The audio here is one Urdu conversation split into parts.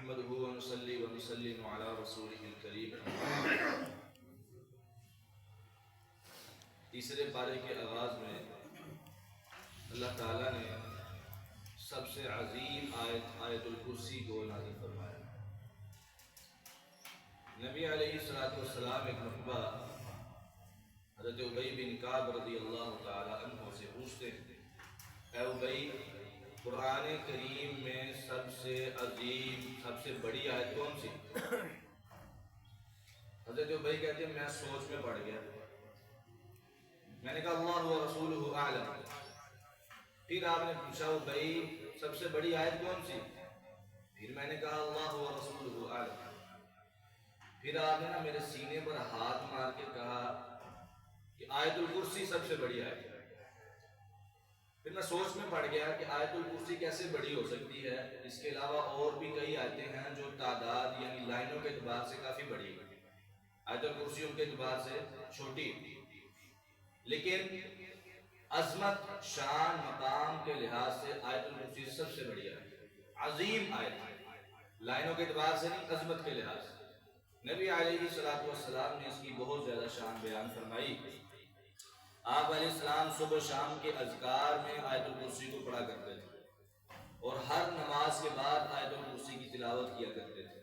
نحمده ونصلي ونسلم على رسوله الكريم. تیسرے پارے کے آغاز میں اللہ تعالیٰ نے سب سے عظیم آیت الکرسی کو نازل فرمایا. نبی علیہ السلام ایک مرتبہ حضرت ابی بن کعب رضی اللہ تعالیٰ عنہ سے پوچھتے ہیں، اے ابی، قرآن کریم میں سب سے عظیم سب سے بڑی آیت کون سی؟ حضرت ابی کہتے ہیں میں سوچ میں پڑ گیا. میں نے کہا اللہ و رسولہ اعلم. پھر آپ نے پوچھا ابی سب سے بڑی آیت کون سی؟ پھر میں نے کہا اللہ و رسولہ اعلم. پھر آپ نے میرے سینے پر ہاتھ مار کے کہا کہ آیت الکرسی سب سے بڑی آیت ہے. پھر میں سوچ میں پڑ گیا کہ آیت الکرسی کیسے بڑی ہو سکتی ہے. اس کے علاوہ اور بھی کئی آیتیں ہیں جو تعداد یعنی لائنوں کے اعتبار سے کافی بڑی ہیں. آیت الکرسی ان کے اعتبار سے چھوٹی، لیکن عظمت، شان، مقام کے لحاظ سے آیت الکرسی سب سے بڑی آیت ہے. عظیم آیت ہے، لائنوں کے اعتبار سے نہیں، عظمت کے لحاظ سے. نبی علیہ السلام نے اس کی بہت زیادہ شان بیان فرمائی. آپ علیہ السلام صبح شام کے اذکار میں آیت الکرسی کو پڑھا کرتے تھے اور ہر نماز کے بعد آیت الکرسی کی تلاوت کیا کرتے تھے.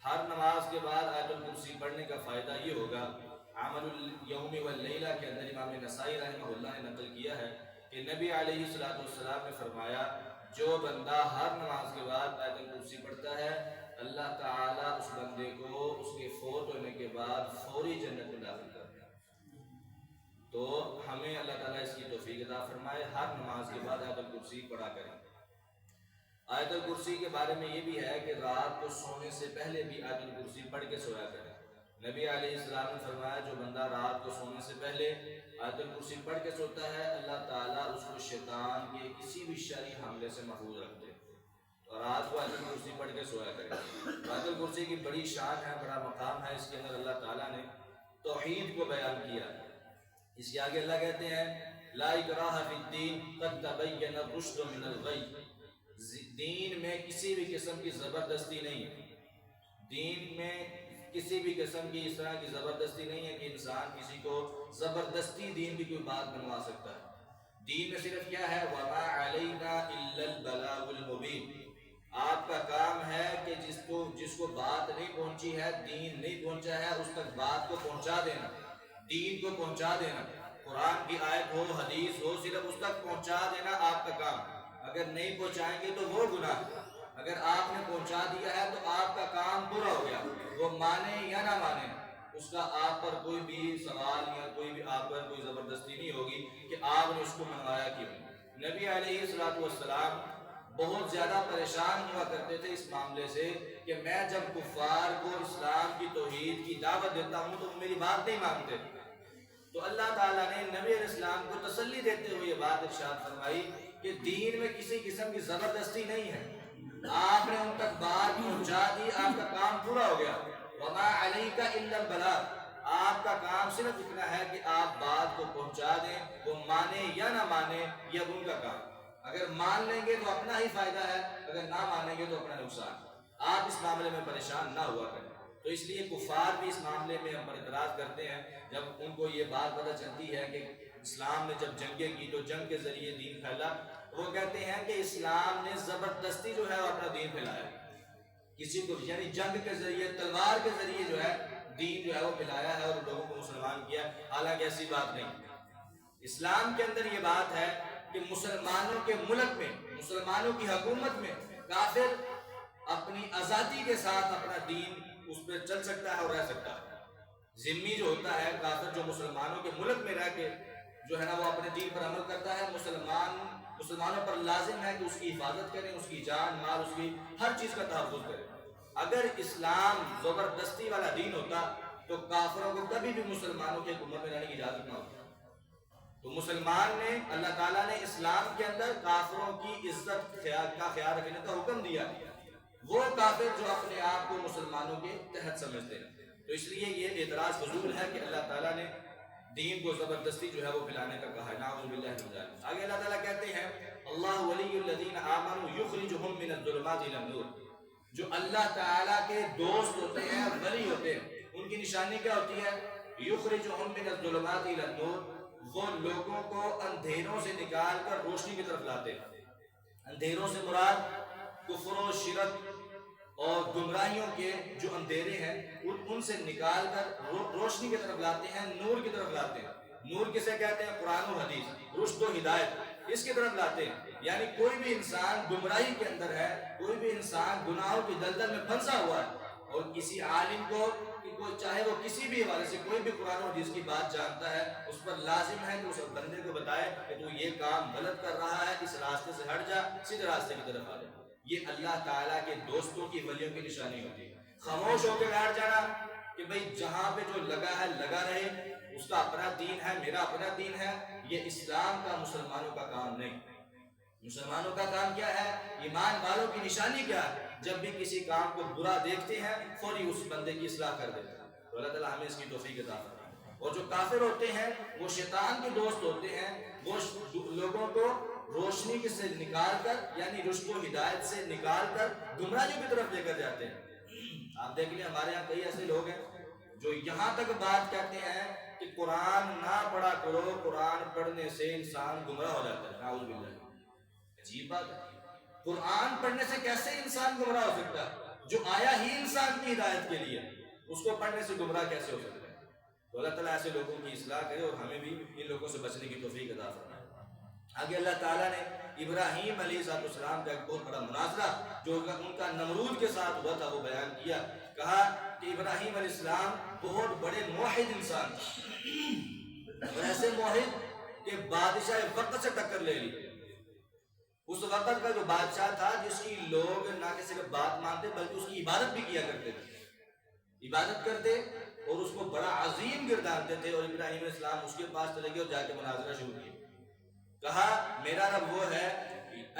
ہر نماز کے بعد آیت الکرسی پڑھنے کا فائدہ یہ ہوگا، عمل الیوم واللیلہ کے اندر امام نسائی رحمہ اللہ نے نقل کیا ہے کہ نبی علیہ السلام نے فرمایا جو بندہ ہر نماز کے بعد آیت الکرسی پڑھتا ہے اللہ تعالیٰ اس بندے کو اس کے فوت ہونے کے بعد فوری جنت میں داخل کرتا ہے. تو ہمیں اللہ تعالیٰ اس کی توفیق عطا فرمائے، ہر نماز کے بعد آیت الکرسی پڑھا کریں. آیت الکرسی کے بارے میں یہ بھی ہے کہ رات کو سونے سے پہلے بھی آیت الکرسی پڑھ کے سویا کریں. نبی علیہ السلام نے فرمایا جو بندہ رات کو سونے سے پہلے آیت الکرسی پڑھ کے سوتا ہے اللہ تعالیٰ اس کو شیطان کے کسی بھی شرعی حملے سے محفوظ رکھتے ہیں. اور رات کو آیت الکرسی پڑھ کے سویا کریں. آیت الکرسی کی بڑی شان ہے، بڑا مقام ہے. اس کے اندر اللہ تعالیٰ نے توحید کو بیان کیا ہے. اس کے آگے اللہ کہتے ہیں لا اکراہ فی الدین قد تبین الرشد من الغی. دین میں کسی بھی قسم کی زبردستی نہیں ہے. دین میں کسی بھی قسم کی اس طرح کی زبردستی نہیں ہے کہ انسان کسی کو زبردستی دین کی کوئی بات بنوا سکتا ہے. دین میں صرف کیا ہے، وما علینا الا البلاغ المبین. آپ کا کام ہے کہ جس کو بات نہیں پہنچی ہے، دین نہیں پہنچا ہے، اس تک بات کو پہنچا دینا، دین کو پہنچا دینا. قرآن کی آیت ہو، حدیث ہو، صرف اس تک پہنچا دینا آپ کا کام. اگر نہیں پہنچائیں گے تو وہ گناہ ہے. اگر آپ نے پہنچا دیا ہے تو آپ کا کام پورا ہو گیا. وہ مانے یا نہ مانے اس کا آپ پر کوئی بھی سوال یا کوئی بھی آپ پر کوئی زبردستی نہیں ہوگی کہ آپ نے اس کو منوایا کیوں. نبی علیہ السلام بہت زیادہ پریشان ہوا کرتے تھے اس معاملے سے کہ میں جب کفار کو اسلام کی توحید کی دعوت دیتا ہوں تو وہ میری بات نہیں مانتے. تو اللہ تعالیٰ نے نبی علیہ السلام کو تسلی دیتے ہوئے یہ بات ارشاد فرمائی کہ دین میں کسی قسم کی زبردستی نہیں ہے. آپ نے ان تک بات پہنچا دی، آپ کا کام پورا ہو گیا. وما علیک الا البلاغ. آپ کا کام صرف اتنا ہے کہ آپ بات کو پہنچا دیں، وہ مانے یا نہ مانے یہ اب ان کا کام. اگر مان لیں گے تو اپنا ہی فائدہ ہے، اگر نہ مانیں گے تو اپنا نقصان. آپ اس معاملے میں پریشان نہ ہوا کریں. تو اس لیے کفار بھی اس معاملے میں ہم پر اعتراض کرتے ہیں جب ان کو یہ بات پتہ چلتی ہے کہ اسلام نے جب جنگیں کی تو جنگ کے ذریعے دین پھیلا. وہ کہتے ہیں کہ اسلام نے زبردستی جو ہے وہ اپنا دین پھیلایا. کسی کو یعنی جنگ کے ذریعے، تلوار کے ذریعے جو ہے دین جو ہے وہ پھیلایا ہے اور لوگوں کو مسلمان کیا. حالانکہ ایسی بات نہیں. اسلام کے اندر یہ بات ہے کہ مسلمانوں کے ملک میں، مسلمانوں کی حکومت میں کافر اپنی آزادی کے ساتھ اپنا دین اس پہ چل سکتا ہے اور رہ سکتا ہے. ذمہ جو ہوتا ہے کافر جو مسلمانوں کے ملک میں رہ کے جو ہے نا وہ اپنے دین پر عمل کرتا ہے، مسلمانوں پر لازم ہے کہ اس کی حفاظت کریں، اس کی جان مال، اس کی ہر چیز کا تحفظ کریں. اگر اسلام زبردستی والا دین ہوتا تو کافروں کو کبھی بھی مسلمانوں کے حکومت میں رہنے کی اجازت نہ ہوتی. تو مسلمان نے، اللہ تعالیٰ نے اسلام کے اندر کافروں کی عزت کا خیال رکھنے کا حکم دیا. وہ کافر جو اپنے آپ کو مسلمانوں کے تحت سمجھتے ہیں. تو اس لیے یہ اعتراض فضول ہے کہ اللہ تعالیٰ نے دین کو زبردستی جو ہے وہ پھیلانے کا کہا ہے. نعوذ باللہ من ذلک. آگے اللہ تعالیٰ کہتے ہیں اللہ ولی الذین آمنوا یخرجہم من الظلمات الی النور. جو اللہ تعالیٰ کے دوست ہوتے ہیں، ولی ہوتے ہیں، ان کی نشانی کیا ہوتی ہے؟ یخرجہم من الظلمات الی النور، وہ لوگوں کو اندھیروں سے نکال کر روشنی کی طرف لاتے ہیں۔ اندھیروں سے مراد کفر و شرک اور گمراہیوں کے جو اندھیرے ہیں ان سے نکال کر روشنی کی طرف لاتے ہیں، نور کی طرف لاتے ہیں۔ نور کسے کہتے ہیں؟ قرآن و حدیث، رشد و ہدایت، اس کی طرف لاتے ہیں۔ یعنی کوئی بھی انسان گمراہی کے اندر ہے، کوئی بھی انسان گناہوں کی دلدل میں پھنسا ہوا ہے، اور کسی عالم کو چاہے وہ کسی بھی حوالے سے کوئی بھی قرآن و حدیث کی بات جانتا ہے، اس پر لازم ہے کہ اس بندے کو بتائے کہ تو یہ کام غلط کر رہا ہے، اس راستے سے ہٹ جا، سیدھے راستے کی طرف آ جا۔ یہ اللہ تعالیٰ کے دوستوں کی، ولیوں کی نشانی ہوتی ہے۔ خاموش ہو کے بیٹھ جانا کہ بھئی جہاں پہ جو لگا ہے لگا رہے، اس کا اپنا دین ہے، میرا اپنا دین ہے، یہ اسلام کا، مسلمانوں کا کام نہیں۔ مسلمانوں کا کام کیا ہے؟ ایمان والوں کی نشانی کیا ہے؟ جب بھی کسی کام کو برا دیکھتے ہیں فوری اس بندے کی اصلاح کر دیتے ہیں۔ تو اللہ تعالیٰ ہمیں اس کی توفیق عطا فرمائے۔ اور جو کافر ہوتے ہیں وہ شیطان کے دوست ہوتے ہیں، وہ لوگوں کو روشنی سے نکال کر، یعنی رشد و ہدایت سے نکال کر گمراہیوں کی طرف لے کر جاتے ہیں۔ آپ دیکھ لیں ہمارے یہاں کئی ایسے لوگ ہیں جو یہاں تک بات کہتے ہیں کہ قرآن نہ پڑھا کرو، قرآن پڑھنے سے انسان گمراہ ہو جاتا ہے۔ نعوذ باللہ، عجیب بات ہے۔ قرآن پڑھنے سے کیسے انسان گمراہ ہو سکتا ہے؟ جو آیا ہی انسان کی ہدایت کے لیے، اس کو پڑھنے سے گمراہ کیسے ہو سکتا ہے؟ تو اللہ تعالیٰ ایسے لوگوں کی اصلاح کرے اور ہمیں بھی ان لوگوں سے بچنے کی توفیق عطا فرمائے۔ آگے اللہ تعالیٰ نے ابراہیم علیہ السلام کا ایک بہت بڑا مناظرہ جو ان کا نمرود کے ساتھ ہوا تھا وہ بیان کیا۔ کہا کہ ابراہیم علیہ السلام بہت بڑے موحد انسان تھے، اور ایسے موحد کہ بادشاہ وقت سے ٹکر لے لی۔ اس وقت کا جو بادشاہ تھا جس کی لوگ نہ کہ صرف بات مانتے بلکہ اس کی عبادت بھی کیا کرتے تھے، عبادت کرتے اور اس کو بڑا عظیم گردانتے تھے۔ اور ابراہیم علیہ السلام اس کے پاس چلے گئے اور جا کے مناظرہ شروع کیا۔ کہا میرا رب وہ ہے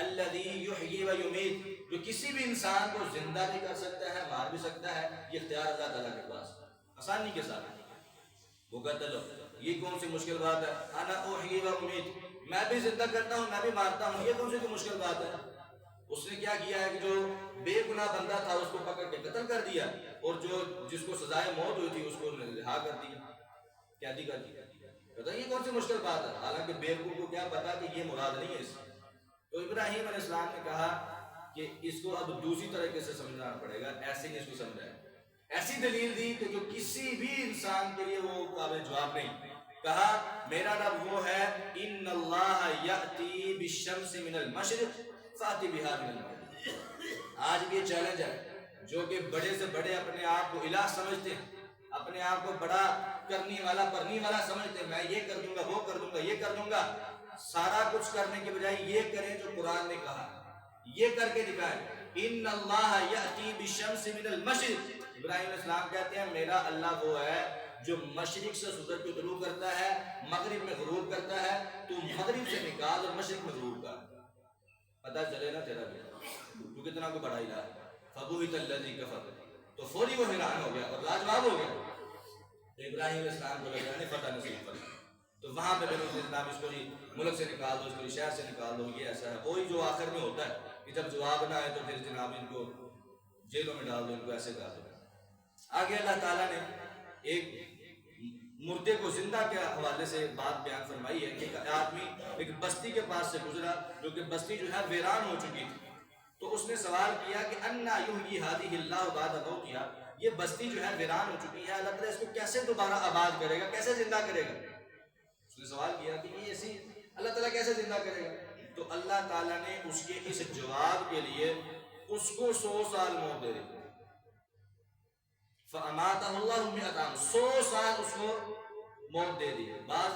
الذی یحیی و یمیت، جو کسی بھی انسان کو زندہ بھی کر سکتا ہے، مار بھی سکتا ہے، یہ اختیار اللہ تعالیٰ کے پاس آسانی کے ساتھ۔ وہ کہتا لو یہ کون سی مشکل بات ہے؟ انا احیی و امیت، میں بھی زندہ کرتا ہوں، میں بھی مارتا ہوں، یہ کون سی مشکل بات ہے؟ اس نے کیا کیا ہے کہ جو بے گناہ بندہ تھا اس کو پکڑ کے قتل کر دیا، اور جو جس کو سزائے موت ہوئی تھی اس کو رہا کر دیا، قیدی کر دیا۔ کہتا یہ کون سی مشکل بات ہے؟ حالانکہ بیوقوف کو کیا پتا کہ یہ مراد نہیں ہے اس سے۔ تو ابراہیم علیہ السلام نے کہا کہ اس کو اب دوسری طریقے سے سمجھنا پڑے گا، ایسے نہیں اس کو سمجھایا۔ ایسی دلیل دی کہ جو کسی بھی انسان کے لیے وہ قابل جواب نہیں۔ کہا میرا رب وہ ہے ان اللہ یأتی بالشمس من المشرق فاتی بہا من المغرب۔ آج بھی چیلنج ہے، جو کہ بڑے سے بڑے اپنے آپ کو الہ سمجھتے ہیں، اپنے آپ کو بڑا کرنے والا پرنی والا سمجھتے ہیں، میں یہ کر دوں گا، وہ کر دوں گا، یہ کر دوں گا، سارا کچھ کرنے کے بجائے یہ کریں جو قرآن نے کہا، یہ کر کے دکھائیں۔ ان اللہ یأتی بالشمس من المشرق، ابراہیم علیہ السلام کہتے ہیں میرا اللہ وہ ہے جو مشرق سے سورج کو طلوع کرتا ہے، مغرب میں غروب کرتا ہے، تو مغرب سے نکال اور مشرق میں غروب کر، پتہ چلے نا تیرا بھی تو کتنا کو بڑا الہ ہے۔ فبہت الذی کفر، تو فوری وہ حیران ہو گیا اور لاجواب ہو گیا۔ تو ابراہیم علیہ السلام کو لگا نہیں فتح نصیب کر، تو وہاں پہ پھر اسلام اس کو ملک سے نکال دو، اس کو شہر سے نکال دو، یہ ایسا ہے۔ وہی جو آخر میں ہوتا ہے کہ جب جواب نہ آئے تو پھر جناب ان کو جیلوں میں ڈال دو، ان کو ایسے کر دو۔ آگے اللہ تعالیٰ نے ایک مردے کو زندہ کے حوالے سے بات بیان فرمائی ہے کہ ایک آدمی ایک بستی کے پاس سے گزرا جو کہ بستی جو ہے ویران ہو چکی تھی، تو اس نے سوال کیا کہ انا یحیی ہذہ اللہ بعد موتہا، یہ بستی جو ہے ویران ہو چکی ہے، اللہ تعالیٰ اس کو کیسے دوبارہ آباد کرے گا، کیسے زندہ کرے گا؟ اس نے سوال کیا کہ یہ ایسی اللہ تعالیٰ کیسے زندہ کرے گا؟ تو اللہ تعالیٰ نے اس کے اس جواب کے لیے اس کو 100 سال موت دے دی۔ فَأَمَاتَهُ اللَّهُ مِئَةَ عَامٍ، 100 سال اس کو موت دے دی۔ بعض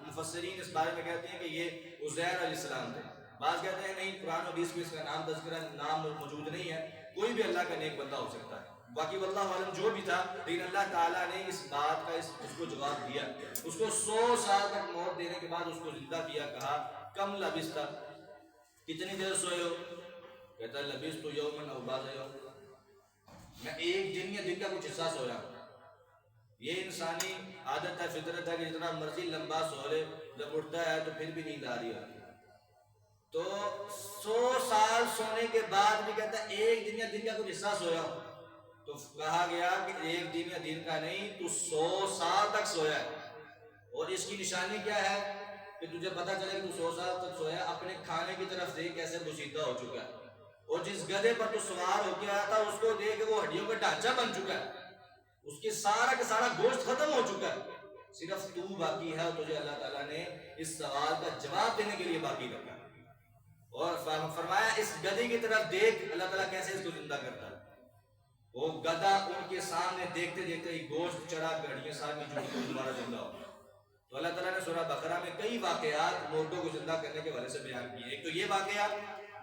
مفسرین اس بارے میں کہتے ہیں کہ یہ عزیر علیہ السلام تھے، بعض کہتے ہیں نہیں، قرآن و حدیث میں اس کا نام تذکرہ نام موجود نہیں ہے، کوئی بھی اللہ کا نیک بندہ ہو سکتا ہے۔ باقی واللہ عالم جو بھی تھا، لیکن اللہ تعالیٰ نے اس بات کا اس کو جواب دیا، اس کو 100 سال تک موت دینے کے بعد اس کو زندہ کیا۔ کہا کم لبثت، کتنی دیر سوئے ہو؟ کہتا لبثت یوما او بعض یوم، میں ایک دن یا دن کا کچھ حصہ سویا ہوں۔ یہ انسانی عادت ہے، فطرت ہے کہ جتنا مرضی لمبا سو لے، جب اٹھتا ہے تو پھر بھی نیند آ رہی ہوتی ہے۔ تو 100 سال سونے کے بعد بھی کہتا ہے ایک دن یا دن کا کچھ حصہ سویا ہوں. تو کہا گیا کہ ایک دن یا دن کا نہیں، تو 100 سال تک سویا ہے. اور اس کی نشانی کیا ہے کہ تجھے پتا چلے کہ تو 100 سال تک سویا، اپنے کھانے کی طرف دیکھ کیسے بوسیدہ ہو چکا ہے. اور جس گدھے پر تو سوار ہو کے آیا تھا اس کو دیکھ وہ ہڈیوں کا ڈھانچہ بن چکا ہے، اس کے سارا کا سارا گوشت ختم ہو چکا ہے. صرف تو باقی ہے، اور تجھے اللہ تعالیٰ نے اس سوال کا جواب دینے کے لیے باقی رکھا. اور فرمایا اس گدھے کی طرف دیکھ اللہ تعالیٰ کیسے اس کو زندہ کرتا ہے. وہ گدھا ان کے سامنے دیکھتے دیکھتے ہی گوشت چڑھا کے ہڈیاں ساری جڑی کو دوبارہ زندہ ہو. تو اللہ تعالیٰ نے سورہ بقرہ میں کئی واقعات مردوں کو زندہ کرنے کے حوالے سے بیان کیے. ایک تو یہ واقعہ،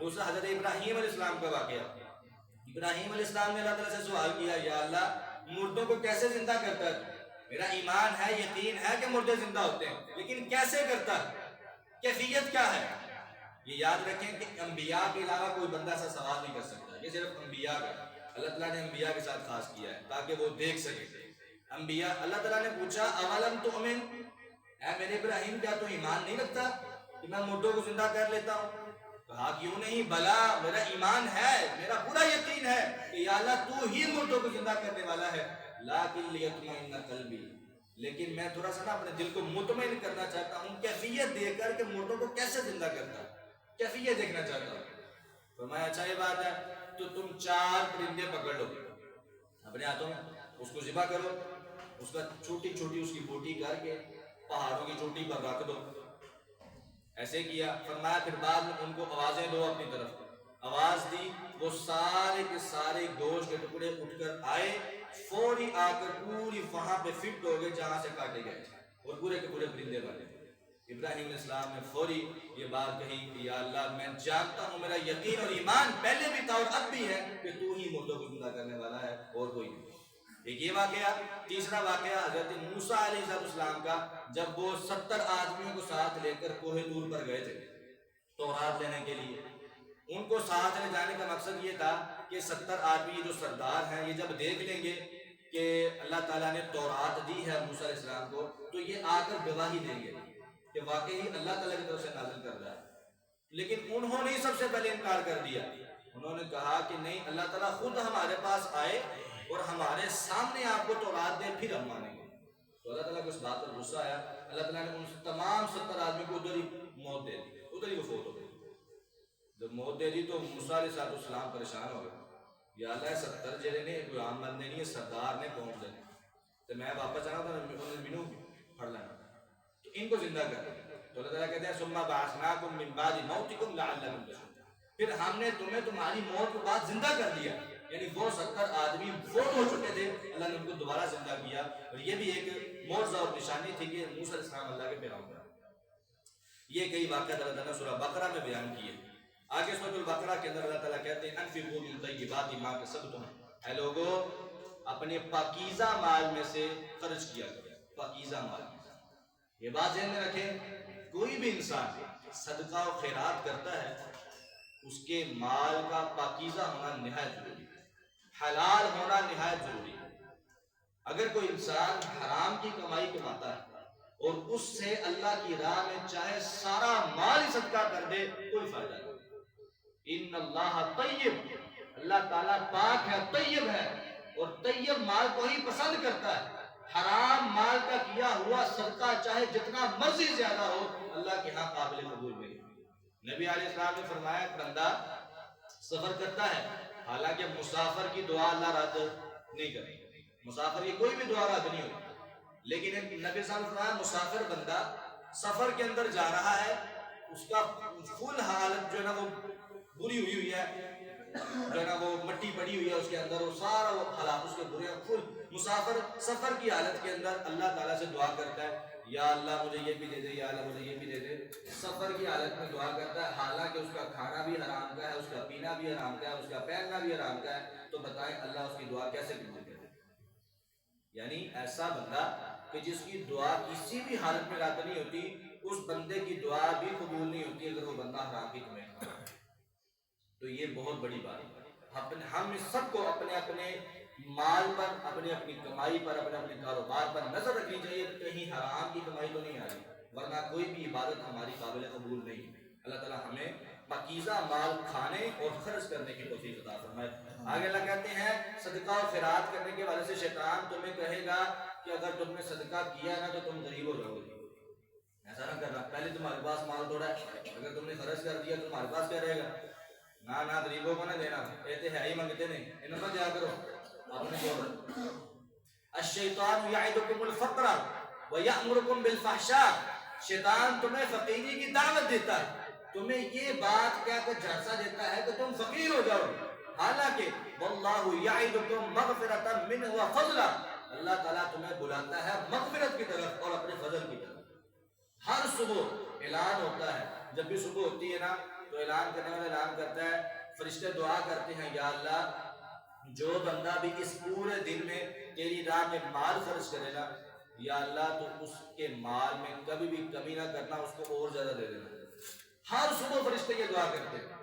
دوسرا حضرت ابراہیم علیہ السلام کا واقعہ. ابراہیم علیہ السلام نے اللہ تعالیٰ سے سوال کیا، یا اللہ مردوں کو کیسے زندہ کرتا ہے؟ میرا ایمان ہے، یقین ہے کہ مردے زندہ ہوتے ہیں، لیکن کیسے کرتا ہے، کیفیت کیا ہے؟ یہ یاد رکھیں کہ انبیاء کے علاوہ کوئی بندہ ایسا سوال نہیں کر سکتا. یہ صرف انبیاء کا اللہ تعالیٰ نے انبیاء کے ساتھ خاص کیا ہے تاکہ وہ دیکھ سکے. انبیاء اللہ تعالیٰ نے پوچھا اولم تؤمن، اے میرے ابراہیم کیا تو ایمان نہیں رکھتا کہ میں مردوں کو زندہ کر لیتا ہوں؟ کہا کیوں نہیں، بلا میرا ایمان ہے، میرا پورا یقین ہے کہ یا اللہ تو ہی مردوں کو زندہ کرنے والا ہے. لیکن لیطمئن قلبی، لیکن میں تھوڑا سا نا اپنے دل کو مطمئن کرنا چاہتا ہوں کیفیت دیکھ کر کہ مردوں کو کیسے زندہ کرتا ہے، کیفیت دیکھنا چاہتا ہوں. فرمایا اچھا یہ بات ہے تو تم 4 پرندے پکڑ لو اپنے ہاتھوں میں، اس کو ذبح کرو، اس کا چھوٹی چھوٹی اس کی بوٹی کر کے پہاڑوں کی چوٹی پر رکھ دو. ایسے کیا. فرمایا پھر بعد میں ان کو آوازیں دو اپنی طرف. آواز دی، وہ سارے کے سارے گوشت کے ٹکڑے اٹھ کر آئے، فوری آ کر پوری وہاں پہ فٹ ہو گئے جہاں سے کاٹے گئے، اور پورے کے پورے پرندے بنے. ابراہیم علیہ السلام نے فوری یہ بات کہی کہ یا اللہ میں جانتا ہوں، میرا یقین اور ایمان پہلے بھی تھا اور اب بھی ہے کہ تو ہی مردوں کو زندہ کرنے والا ہے اور کوئی نہیں. ایک یہ واقعہ. تیسرا واقعہ حضرت موسیٰ علیہ السلام کا، جب وہ 70 آدمیوں کو ساتھ لے کر کوہ طور پر گئے تھے تورات لینے کے لیے. ان کو ساتھ لے جانے کا مقصد یہ تھا کہ 70 آدمی جو سردار ہیں یہ جب دیکھ لیں گے کہ اللہ تعالیٰ نے تورات دی ہے موسیٰ علیہ السلام کو، تو یہ آ کر گواہی دیں گے کہ واقعی اللہ تعالیٰ کی طرف سے نازل کر رہا ہے. لیکن انہوں نے ہی سب سے پہلے انکار کر دیا. انہوں نے کہا کہ نہیں، اللہ تعالیٰ خود ہمارے پاس آئے اور ہمارے سامنے آپ کو تورات دے پھر ہم مانیں گے. تو اللہ تعالیٰ کو اس بات پر غصہ آیا. اللہ تعالیٰ نے ان تمام 70 آدمی کو ادھر ہی موت دے دی، ادھر ہی وہ فوت ہو گئے. جب موت دے دی تو موسیٰ علیہ السلام پریشان ہو گئے. یا اللہ 70 جڑے نے کوئی عام بندے نہیں، سردار نے پہنچ جائے تو میں واپس آنا تھا انہیں مینوں پڑھ لینا، تو ان کو زندہ کر. تو اللہ تعالیٰ کہتے ہیں ثم بعثناکم من بعد موتکم لعلکم تشکرون، پھر ہم نے تمہیں تمہاری موت کے بعد زندہ کر دیا. یعنی وہ 70 آدمی فوت ہو چکے تھے، اللہ نے ان کو دوبارہ زندہ کیا. اور یہ بھی ایک معجزہ اور نشانی تھی کہ موسیٰ علیہ السلام اللہ کے پیغمبر. یہ کئی واقعات اللہ تعالیٰ نے سورہ بقرہ میں بیان کیے. آگے سورۃ البقرہ کے اندر اللہ تعالیٰ کہتے ہیں انفقوا من طیبات ما کسبتم، اے لوگو اپنے پاکیزہ مال میں سے خرچ کیا کرو. پاکیزہ مال، یہ بات ذہن میں رکھیں، کوئی بھی انسان صدقہ و خیرات کرتا ہے اس کے مال کا پاکیزہ ہونا نہایت ضروری ہے، حلال ہونا نہایت ضروری ہے. اگر کوئی انسان حرام کی کمائی کماتا ہے اور اس سے اللہ کی راہ میں چاہے سارا مال ہی صدقہ کر دے، کوئی فائدہ نہیں. ان اللہ طیب، اللہ تعالیٰ پاک ہے، طیب ہے، اور طیب مال کو ہی پسند کرتا ہے. حرام مال کا کیا ہوا صدقہ چاہے جتنا مرضی زیادہ ہو، اللہ کے ہاں قابل قبول نہیں. نبی علیہ السلام نے فرمایا کہ بندہ سفر کرتا ہے، حالانکہ مسافر کی دعا اللہ رد نہیں کرے، مسافر کی کوئی بھی دعا رد نہیں ہوتی، لیکن نبی صلی اللہ علیہ وسلم نے فرمایا مسافر بندہ سفر کے اندر جا رہا ہے، اس کا فل حالت جو ہے نا وہ بری ہوئی ہے، جو ہے نا وہ مٹی پڑی ہوئی ہے اس کے اندر، وہ سارا وہ حالات اس کے برے ہیں. فل مسافر سفر کی حالت کے اندر اللہ تعالیٰ سے دعا کرتا ہے، یا اللہ مجھے یہ بھی دے دے، یا اللہ مجھے یہ بھی دے دے. سفر کی حالت میں دعا کرتا ہے، حالانکہ اس کا کھانا بھی حرام کا ہے، اس کا پینا بھی حرام کا ہے، اس کا پہننا بھی حرام کا ہے. تو بتائیں اللہ اس کی دعا کیسے قبول کرے؟ یعنی ایسا بندہ کہ جس کی دعا کسی بھی حالت میں رد نہیں ہوتی، اس بندے کی دعا بھی قبول نہیں ہوتی اگر وہ بندہ حرام کی کمائی کرتا ہے. تو یہ بہت بڑی بات ہے. ہم سب کو اپنے اپنے مال پر، اپنی اپنی کمائی پر، اپنے اپنے کاروبار پر نظر رکھنی چاہیے کہ کہیں حرام کی کمائی تو نہیں آ رہی، ورنہ کوئی بھی عبادت ہماری قابل قبول نہیں. اللہ تعالیٰ ہمیں پاکیزہ مال کھانے اور خرچ کرنے کی توفیق عطا فرمائے۔ آگے اللہ کہتے ہیں صدقہ و خیرات کرنے کے والے سے شیطان تمہیں کہے گا کہ اگر تم نے صدقہ کیا نا تو تم غریب ہو جاؤ گے، ایسا نہ کرنا، پہلے تمہارے پاس مال تھوڑا ہے، اگر تم نے خرچ کر دیا تو تمہارے پاس کیا رہے گا؟ نہ غریبوں کو نہ دینا، کہتے ہیں ہی منگتے نہیں، انہوں نے کیا کرو اپنے کو۔ الشیطان یعدکم الفقر ویأمرکم بالفحشاء، شیطان تمہیں فقیری کی دعوت دیتا ہے، تمہیں یہ بات کیا کر جھانسا دیتا ہے کہ تم فقیر ہو جاؤ گے، حالانکہ واللہ یعدکم مغفرۃ منہ وفضلا، اللہ تعالیٰ تمہیں بلاتا ہے مغفرت کی طرف اور اپنے فضل کی طرف۔ ہر صبح اعلان ہوتا ہے، جب بھی صبح ہوتی ہے نا تو اعلان کرنے والا اعلان کرتا ہے، فرشتے دعا کرتے ہیں یا اللہ جو بندہ بھی اس پورے دن میں تیری راہ میں مال خرچ کرے گا یا اللہ تو اس کے مال میں کبھی بھی کمی نہ کرنا، اس کو اور زیادہ دے دینا۔ ہر صبح فرشتے یہ دعا کرتے ہیں،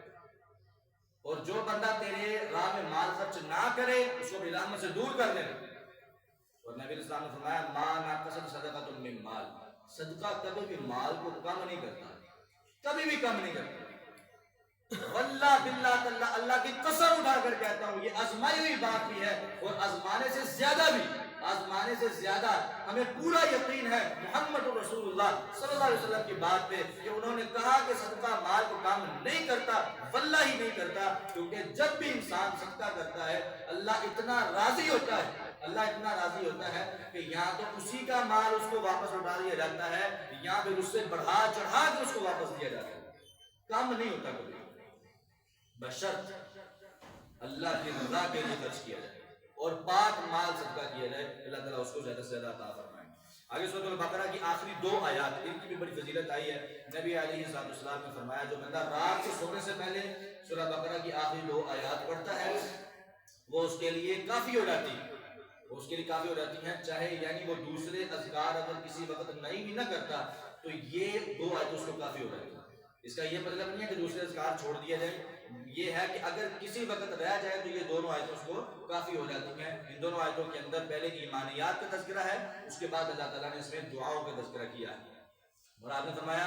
اور جو بندہ تیرے راہ میں مال خرچ نہ کرے اس کو بھی رحمت سے دور کر دینا۔ اور نبی اسلام نے فرمایا ما نقصت صدقۃ من مال، صدقہ کبھی بھی مال کو کم نہیں کرتا، کبھی بھی کم نہیں کرتا۔ واللہ باللہ تعالیٰ اللہ کی قسم اٹھا کر کہتا ہوں یہ آزمائی ہوئی بات بھی ہے، اور آزمانے سے زیادہ بھی، آزمانے سے زیادہ ہمیں پورا یقین ہے محمد رسول اللہ صلی اللہ علیہ وسلم کی بات پہ کہ انہوں نے کہا کہ صدقہ مال کو کام نہیں کرتا، واللہ ہی نہیں کرتا، کیونکہ جب بھی انسان صدقہ کرتا ہے اللہ اتنا راضی ہوتا ہے، اللہ اتنا راضی ہوتا ہے کہ یہاں تو اسی کا مال اس کو واپس لوٹا دیا جاتا ہے، یہاں پہ اس سے بڑھا چڑھا کے اس کو واپس دیا جاتا ہے، کم نہیں ہوتا کبھی، بشرط اللہ کی رضا کے لیے خرچ کیا جائے اور پاک مال صدقہ کیا جائے، اللہ تعالیٰ اس کو زیادہ سے زیادہ عطا فرمائے۔ آگے سورۃ البقرہ کی آخری 2 آیات، ان کی بھی بڑی فضیلت آئی ہے۔ نبی علیہ السلام نے فرمایا جو بندہ رات کو سونے سے پہلے سورۃ البقرہ کی آخری 2 آیات پڑھتا ہے وہ اس کے لیے کافی ہو جاتی ہے، وہ اس کے لیے کافی ہو جاتی ہیں، چاہے یعنی وہ دوسرے اذکار اگر کسی وقت نہیں بھی نہ کرتا تو یہ 2 آیتیں اس کو کافی ہو جاتی ہیں۔ اس کا یہ مطلب نہیں ہے کہ دوسرے اذکار چھوڑ دیا جائے، یہ ہے کہ اگر کسی وقت رہ جائے تو یہ دونوں آیتیں اس کو کافی ہو جاتی ہیں۔ ان دونوں آیتوں کے اندر پہلے ایمانیات کا تذکرہ ہے، اس کے بعد اللہ تعالیٰ نے اس میں دعاؤں کا تذکرہ کیا ہے۔ اور آپ نے فرمایا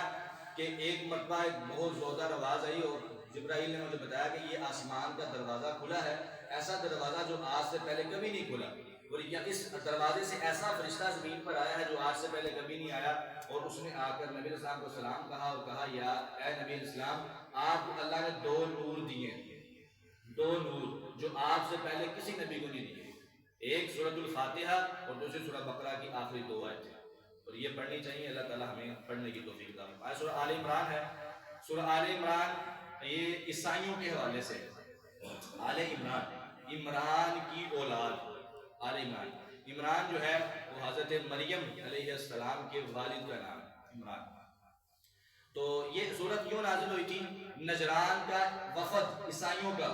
کہ ایک مرتبہ ایک بہت زوردار آواز آئی اور جبرائیل نے مجھے بتایا کہ یہ آسمان کا دروازہ کھلا ہے، ایسا دروازہ جو آج سے پہلے کبھی نہیں کھلا، اور اس دروازے سے ایسا فرشتہ زمین پر آیا ہے جو آج سے پہلے کبھی نہیں آیا، اور اس نے آ کر نبی اسلام کو سلام کہا اور کہا یا اے نبی اسلام آپ کو اللہ نے 2 نور دیے، 2 نور جو آپ سے پہلے کسی نبی کو نہیں دیے، ایک سورۃ الفاتحہ اور دوسری سورۃ بقرہ کی آخری 2 آیتیں، اور یہ پڑھنی چاہیے، اللہ تعالیٰ ہمیں پڑھنے کی توفیق عطا فرمائے۔ سورہ آل عمران ہے، سورہ آل عمران یہ عیسائیوں کے حوالے سے، آل عمران عمران کی اولاد، آل عمران، عمران جو ہے وہ حضرت مریم علیہ السلام کے والد کا نام ہے عمران۔ تو یہ صورت یوں نازل ہوئی تھی، نجران کا وفد، عیسائیوں کا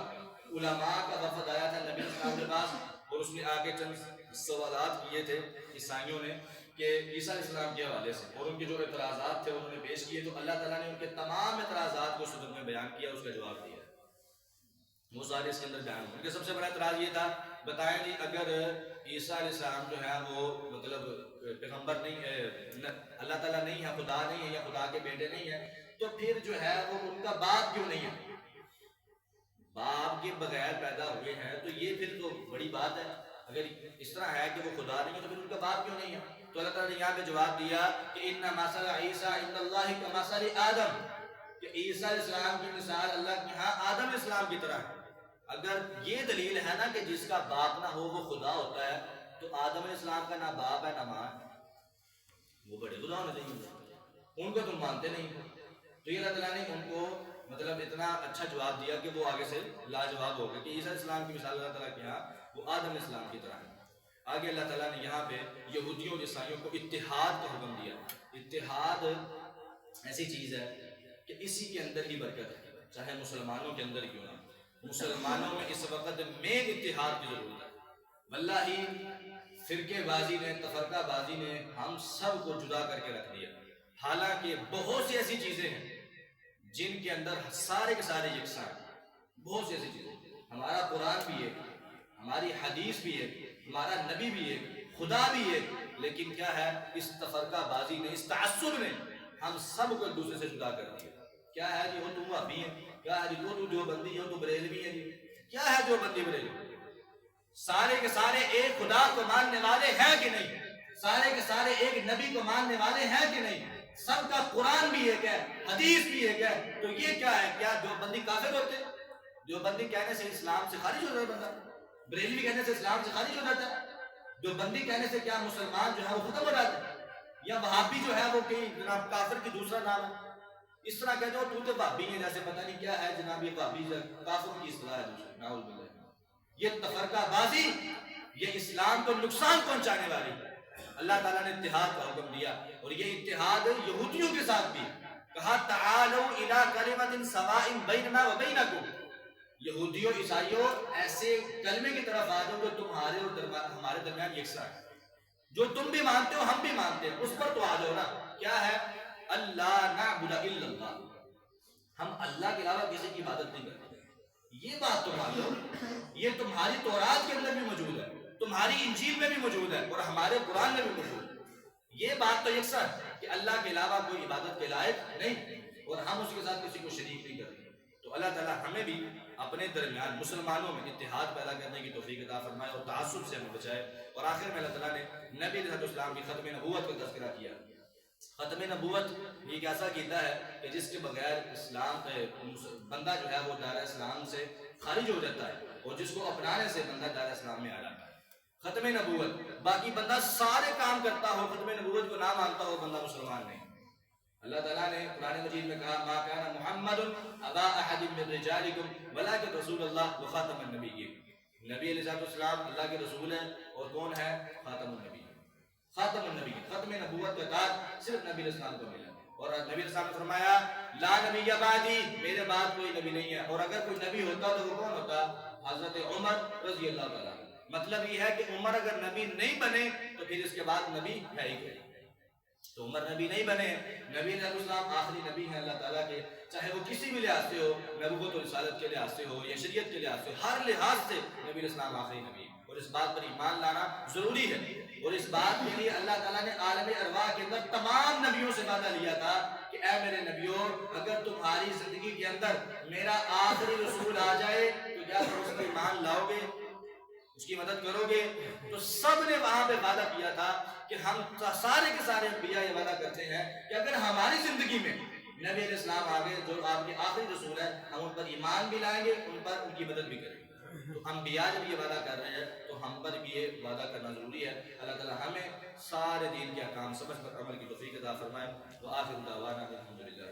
علماء کا وفد آیا تھا نبی اسلام کے پاس، اور اس نے آگے چند سوالات کیے تھے عیسائیوں نے کہ عیسیٰ علیہ السلام کے حوالے سے، اور ان کے جو اعتراضات تھے انہوں نے پیش کیے، تو اللہ تعالیٰ نے ان کے تمام اعتراضات کو صورت میں بیان کیا، اس کا جواب دیا، وہ سارے اس کے اندر بیان ہوئے۔ ان کا سب سے بڑا اعتراض یہ تھا بتائیں جی اگر عیسیٰ علیہ السلام جو ہے وہ مطلب پیغمبر نہیں ہے، اللہ تعالیٰ نہیں ہے، خدا نہیں ہے یا خدا کے بیٹے نہیں ہے، تو پھر جو ہے وہ ان کا باپ کیوں نہیں ہے؟ باپ کے بغیر پیدا ہوئے ہیں تو یہ پھر تو بڑی بات ہے، اگر اس طرح ہے کہ وہ خدا نہیں ہے تو پھر ان کا باپ کیوں نہیں ہے؟ تو اللہ تعالیٰ نے یہاں پہ جواب دیا کہ ان مثل عیسیٰ عند اللہ کمثل آدم، کہ عیسیٰ علیہ السلام کی مثال اللہ کے ہاں آدم علیہ السلام کی طرح ہے۔ اگر یہ دلیل ہے نا کہ جس کا باپ نہ ہو وہ خدا ہوتا ہے، تو آدم علیہ السلام کا نہ باپ ہے نہ ماں ہے، وہ بڑے خدا ہونے چاہیے، ان کو تم مانتے نہیں۔ تو یہ اللہ تعالیٰ نے ان کو مطلب اتنا اچھا جواب دیا کہ وہ آگے سے لاجواب ہو گئے کہ عیسیٰ علیہ السلام کی مثال اللہ تعالیٰ کے یہاں وہ آدم علیہ السلام کی طرح ہے۔ آگے اللہ تعالیٰ نے یہاں پہ یہودیوں اور عیسائیوں کو اتحاد کا حکم دیا۔ اتحاد ایسی چیز ہے کہ اسی کے اندر ہی برکت ہے، چاہے مسلمانوں کے اندر کیوں نہ، مسلمانوں میں اس وقت مین اتحاد کی ضرورت ہے۔ واللہ فرقے بازی نے، تفرقہ بازی نے ہم سب کو جدا کر کے رکھ دیا، حالانکہ بہت سی ایسی چیزیں ہیں جن کے اندر سارے کے سارے یکساں ہیں، بہت سی ایسی چیزیں، ہمارا قرآن بھی ہے، ہماری حدیث بھی ہے، ہمارا نبی بھی ہے، خدا بھی ہے، لیکن کیا ہے اس تفرقہ بازی نے، اس تعصب نے ہم سب کو ایک دوسرے سے جدا کر دیا۔ کیا ہے کہ وہ تم وہابی ہیں، کیا ہے جی تو جو بندی ہو تو بریلوی ہے جی. کیا ہے جو بندی بریلوی؟ سارے کے سارے ایک خدا کو ماننے والے ہیں کہ نہیں؟ سارے کے سارے ایک نبی کو ماننے والے ہیں کہ نہیں؟ سب کا قرآن بھی ایک ہے، حدیث بھی ایک ہے. تو یہ کیا ہے؟ کیا جو بندی کافر ہوتے؟ جو بندی کہنے سے اسلام سے خارج ہو جاتا ہے بندہ؟ بریلوی کہنے سے اسلام سے خارج ہو جاتا ہے؟ جو بندی کہنے سے کیا مسلمان جو ہے وہ ختم ہو جاتا ہے؟ یا وہابی جو ہے وہ کہیں جناب کافر کی دوسرا نام ہے؟ اس طرح کہتے ہو تو وہابی ہے، جیسے پتہ نہیں کیا ہے جناب یہ وہابی کافر کی اصطلاح ہے دوسری. نعوذ باللہ. یہ تفرقہ بازی یہ اسلام کو نقصان پہنچانے والی ہے. اللہ تعالیٰ نے اتحاد کا حکم دیا اور یہ اتحاد یہودیوں کے ساتھ بھی کہا تعالوا الی کلمۃ سواء بیننا و بینکم. یہودیوں عیسائیوں ایسے کلمے کی طرف آ جاؤ جو تمہارے اور ہمارے درمیان یکساں ہے. جو تم بھی مانتے ہو ہم بھی مانتے ہیں، اس پر تو آ جاؤ نا. کیا ہے؟ اللہ نعبد الا اللہ. ہم اللہ کے علاوہ کسی کی عبادت نہیں کرتے. یہ بات تو مان لو. یہ تمہاری تورات کے اندر بھی موجود ہے، تمہاری انجیل میں بھی موجود ہے اور ہمارے قرآن میں بھی موجود ہے. یہ بات تو یکساں ہے کہ اللہ کے علاوہ کوئی عبادت کے لائق نہیں اور ہم اس کے ساتھ کسی کو شریک نہیں کرتے. تو اللہ تعالیٰ ہمیں بھی اپنے درمیان مسلمانوں میں اتحاد پیدا کرنے کی توفیق عطا فرمائے اور تعصب سے ہمیں بچائے. اور آخر میں اللہ تعالیٰ نے نبی علیہ السلام کی ختم نبوت کا تذکرہ کیا. ختم نبوت یہ ایک ایسا کیتا ہے کہ جس کے بغیر اسلام بندہ جو ہے وہ دائرہ اسلام سے خارج ہو جاتا ہے اور جس کو اپنانے سے بندہ دائرہ اسلام میں آ جاتا ہے. ختم نبوت باقی بندہ سارے کام کرتا ہو، ختم نبوت کو نہ مانتا ہو، بندہ مسلمان نہیں. اللہ تعالیٰ نے قرآن مجید میں کہا ما کان محمد ابا احد من رجالکم ولکن رسول اللہ وخاتم النبیین. نبی علیہ السلام اللہ کے رسول ہیں اور کون ہے؟ خاتم النبی. خاتم النبی، ختم نبوت کا تاج صرف نبی علیہ السلام کو ملا. اور نبی علیہ السلام نے فرمایا لا نبی بعدی، میرے بعد کوئی نبی نہیں ہے. اور اگر کوئی نبی ہوتا تو وہ کون ہوتا؟ حضرت عمر رضی اللہ تعالیٰ. مطلب یہ ہے کہ عمر اگر نبی نہیں بنے تو پھر اس کے بعد نبی ہے ہی کوئی. تو عمر نبی نہیں بنے. نبی علیہ السلام آخری نبی ہیں اللہ تعالیٰ کے، چاہے وہ کسی بھی لحاظ سے ہو، نبوت و رسالت کے لحاظ سے ہو یا شریعت کے لحاظ سے، ہر لحاظ سے نبی علیہ السلام آخری نبی. اور اس بات پر ایمان لانا ضروری ہے. اور اس بات کے لیے اللہ تعالیٰ نے عالم ارواح کے اندر تمام نبیوں سے وعدہ لیا تھا کہ اے میرے نبیوں اگر تمہاری زندگی کے اندر میرا آخری رسول آ جائے تو کیا تم اس پر ایمان لاؤ گے، اس کی مدد کرو گے؟ تو سب نے وہاں پہ وعدہ کیا تھا کہ ہم سارے کے سارے انبیاء یہ وعدہ کرتے ہیں کہ اگر ہماری زندگی میں نبی علیہ السلام آگے جو آپ کے آخری رسول ہیں ہم ان پر ایمان بھی لائیں گے، ان پر ان کی مدد بھی کریں گے. تو انبیاء جب یہ وعدہ کر رہے ہیں تو ہم پر بھی یہ وعدہ کرنا ضروری ہے. اللہ تعالیٰ ہمیں سارے دین کے احکام سمجھ پر عمل کی توفیق عطا فرمائے. وآخر دعوانا الحمدللہ.